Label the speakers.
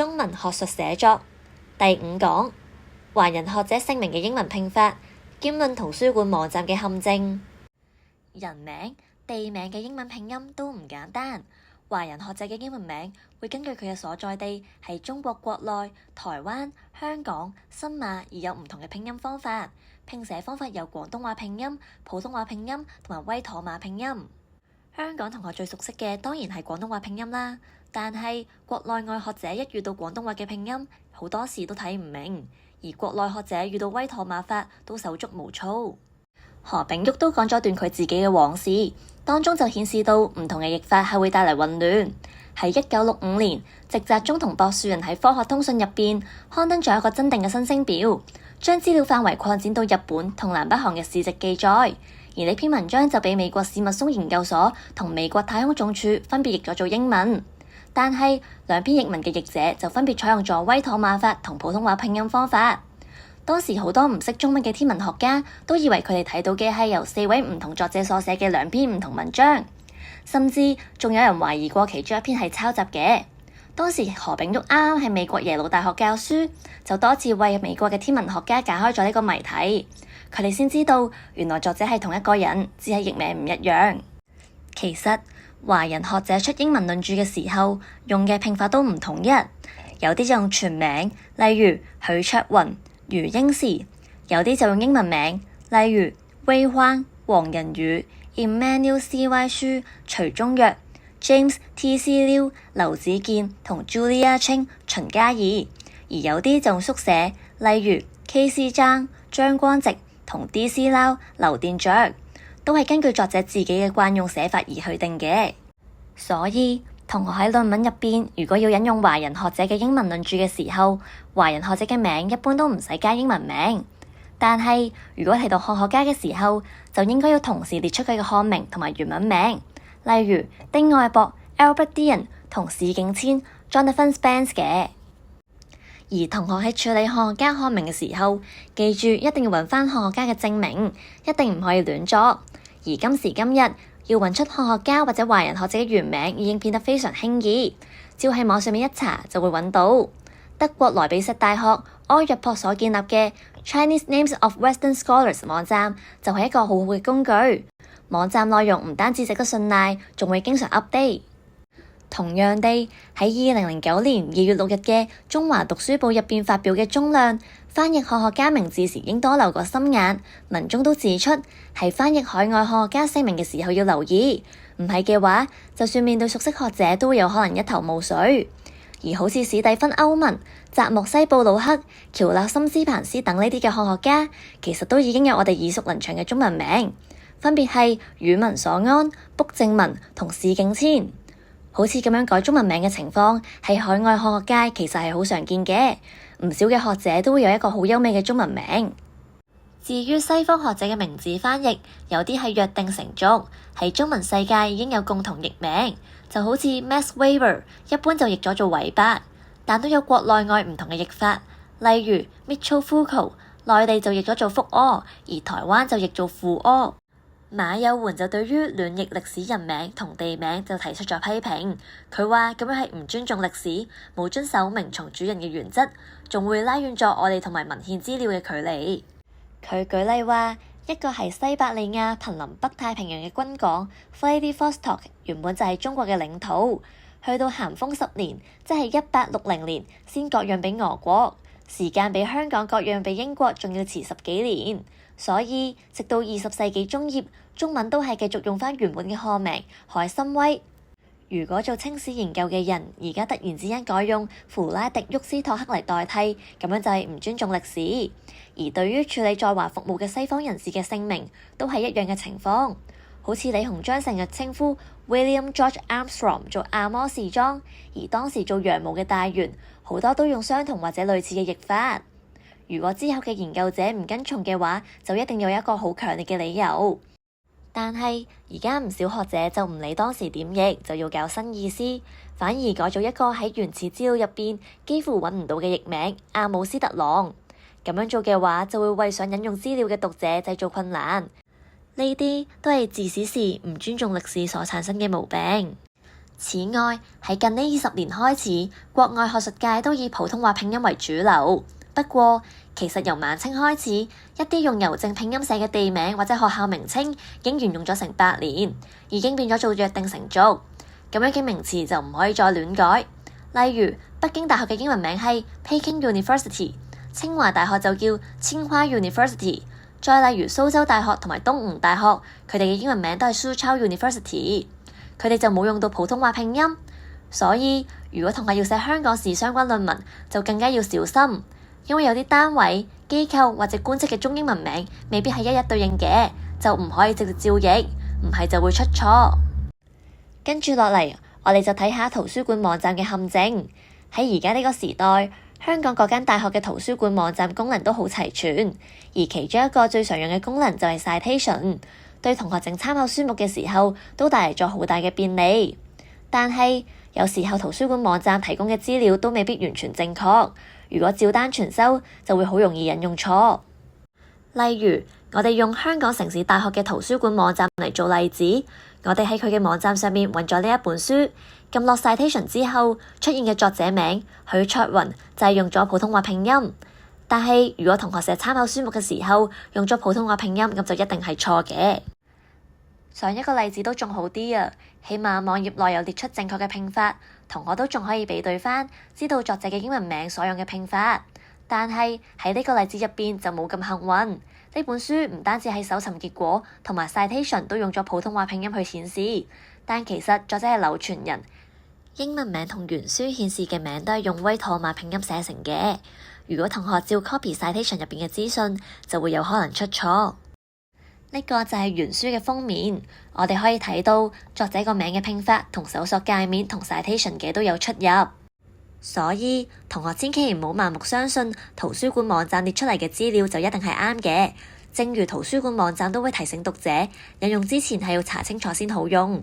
Speaker 1: 中文學術寫作。第5講，華人學者姓名嘅英文拼法，兼論圖書館網站嘅陷阱。人名、地名嘅英文拼音都唔簡單。華人學者嘅英文名會根據佢嘅所在地係中國國內、台灣、香港、新馬而有唔同嘅拼音方法。拼寫方法有廣東話拼音、普通話拼音同埋威妥瑪拼音。香港同學最熟悉嘅當然係廣東話拼音啦，但係國內外學者一遇到廣東話嘅拼音，好多時都睇唔明，而國內學者遇到威妥瑪法都手足無措。何炳旭都講咗段佢自己嘅往事，當中就顯示到唔同嘅譯法係會帶嚟混亂。喺1965年，植澤忠同薄樹人喺《科學通訊》入邊刊登咗一個增訂嘅新星表，將資料範圍擴展到日本同南北韓嘅事跡記載。而呢篇文章就俾美國史密松研究所同美國太空總署分別譯咗做英文，但係兩篇譯文嘅譯者就分別採用咗威妥瑪法同普通話拼音方法。當時好多唔識中文嘅天文學家都以為佢哋睇到嘅係由4位唔同作者所寫嘅兩篇唔同文章，甚至仲有人懷疑過其中一篇係抄襲嘅。當時何炳旭啱啱喺美國耶魯大學教書，就多次為美國嘅天文學家解開咗呢個謎題。佢哋先知道原來作者係同一個人，只係譯名唔一樣。其實華人學者出英文論著嘅時候用嘅拼法都唔統一，有啲就用全名，例如許卓雲、余英時；有啲就用英文名，例如威歡、黃仁宇、Emmanuel C.Y. 書、徐中躍、James T.C. Liu、劉子健同 Julia Ching、秦嘉怡；而有啲就用縮寫，例如 K.C. 張、張光直同 D.C. Lau、劉殿爵，都係根據作者自己嘅慣用寫法而去定嘅。所以同學喺論文入邊，如果要引用華人學者嘅英文論著嘅時候，華人學者嘅名一般都唔使加英文名。但係如果提到漢學家嘅時候，就應該要同時列出佢嘅漢名同埋原文名，例如丁愛博、Albert Dean 同史景遷、Jonathan Spence 嘅。而同學喺處理漢學家漢名嘅時候，記住一定要揾返漢學家嘅正名，一定唔可以亂作。而今時今日，要揾出漢學家或者華人學者嘅原名已經變得非常輕易，只要喺網上面一查就會揾到。德國萊比錫大學柯若珀所建立嘅 Chinese Names of Western Scholars 網站就係一個好好嘅工具。網站內容唔單止值得信賴，仲會經常 update。同樣地，喺2009年2月6日嘅《中華讀書報》入邊發表嘅鍾亮翻譯漢學家名字時應多留個心眼，文中都指出喺翻譯海外漢學家姓名嘅時候要留意，唔係嘅話，就算面對熟悉學者都會有可能一頭霧水。而好似史蒂芬歐文、扎莫西布魯克、喬納森斯彭斯等呢啲嘅漢學家，其實都已經有我哋耳熟能詳嘅中文名，分別係宇文所安、卜正文同史景遷。好似咁樣改中文名嘅情況，喺海外漢學界其實係好常見嘅，唔少嘅學者都會有一個好優美嘅中文名。至於西方學者嘅名字翻譯，有啲係約定成俗，喺中文世界已經有共同譯名，就好似 Max Weber 一般就譯咗做韋伯，但都有國內外唔同嘅譯法，例如 Michio Foucault 內地就譯咗做福柯，而台灣就譯做傅柯。馬有垣就對於亂譯歷史人名同地名就提出咗批評，佢話咁樣係唔尊重歷史，冇遵守名從主人嘅原則，仲會拉遠咗我哋同埋文獻資料嘅距離。佢舉例話，一個係西伯利亞瀕臨北太平洋嘅軍港 Vladivostok 原本就係中國嘅領土，去到咸豐10年，即係1860年先割讓俾俄國，時間比香港割讓俾英國仲要遲10幾年。所以直到20世紀中葉，中文都係繼續用返原本嘅漢名海參崴。如果做清史研究嘅人而家突然之間改用弗拉迪沃斯托克嚟代替，咁樣就係唔尊重歷史。而對於處理在華服務嘅西方人士嘅姓名，都係一樣嘅情況。好似李鴻章成日稱呼 William George Armstrong 做阿摩士莊，而當時做洋務嘅大員好多都用相同或者類似嘅譯法。如果之後嘅研究者唔跟從嘅話，就一定有一個好強烈嘅理由。但係而家唔少學者就唔理當時點譯，就要搞新意思，反而改做一個喺原始資料入邊幾乎揾唔到嘅譯名阿姆斯特朗。咁樣做嘅話，就會為想引用資料嘅讀者製造困難。呢啲都係自史事唔尊重歷史所產生嘅毛病。此外，喺近呢20年開始，國外學術界都以普通話拼音為主流。不過，其實由晚清開始，一啲用郵政拼音寫嘅地名或者學校名稱，竟然用咗成100年，已經變咗做約定成俗。咁樣嘅名詞就唔可以再亂改。例如，北京大學嘅英文名係 Peking University， 清華大學就叫清華 University。再例如蘇州大學同埋東吳大學，佢哋嘅英文名都係蘇州 University。佢哋就冇用到普通話拼音，所以如果同學要寫香港史相關論文，就更加要小心，因為有啲單位、機構或者官職嘅中英文名未必係一一對應嘅，就唔可以直接照譯，唔係就會出錯。跟住落嚟，我哋就睇下圖書館網站嘅陷阱。喺而家呢個時代，香港各間大學嘅圖書館網站功能都好齊全，而其中一個最常用嘅功能就係 citation。對同學整參考書目嘅時候，都帶嚟咗好大嘅便利。但係有時候圖書館網站提供嘅資料都未必完全正確，如果照單全收，就會好容易引用錯。例如，我哋用香港城市大學嘅圖書館網站嚟做例子，我哋喺佢嘅網站上面揾咗呢一本書，撳落 citation 之後出現嘅作者名許卓雲就係用咗普通話拼音。但係如果同學寫參考書目嘅時候用咗普通話拼音，咁就一定係錯嘅。上一個例子都仲好啲啊，起碼網頁內有列出正確嘅拼法，同學都仲可以比對返，知道作者嘅英文名所用嘅拼法。但係喺呢個例子入邊就冇咁幸運，呢本書唔單止係搜尋結果同埋 citation 都用咗普通話拼音去顯示，但其實作者係柳傳人，英文名同原書顯示嘅名都係用威妥瑪拼音寫成嘅。如果同學照 copy citation 入邊嘅資訊，就會有可能出錯。呢個就係原書嘅封面，我哋可以睇到作者個名嘅拼法同搜索界面同 citation 嘅都有出入。所以同學千祈唔好盲目相信圖書館網站列出嚟嘅資料就一定係啱嘅。正如圖書館網站都會提醒讀者，引用之前係要查清楚先好用。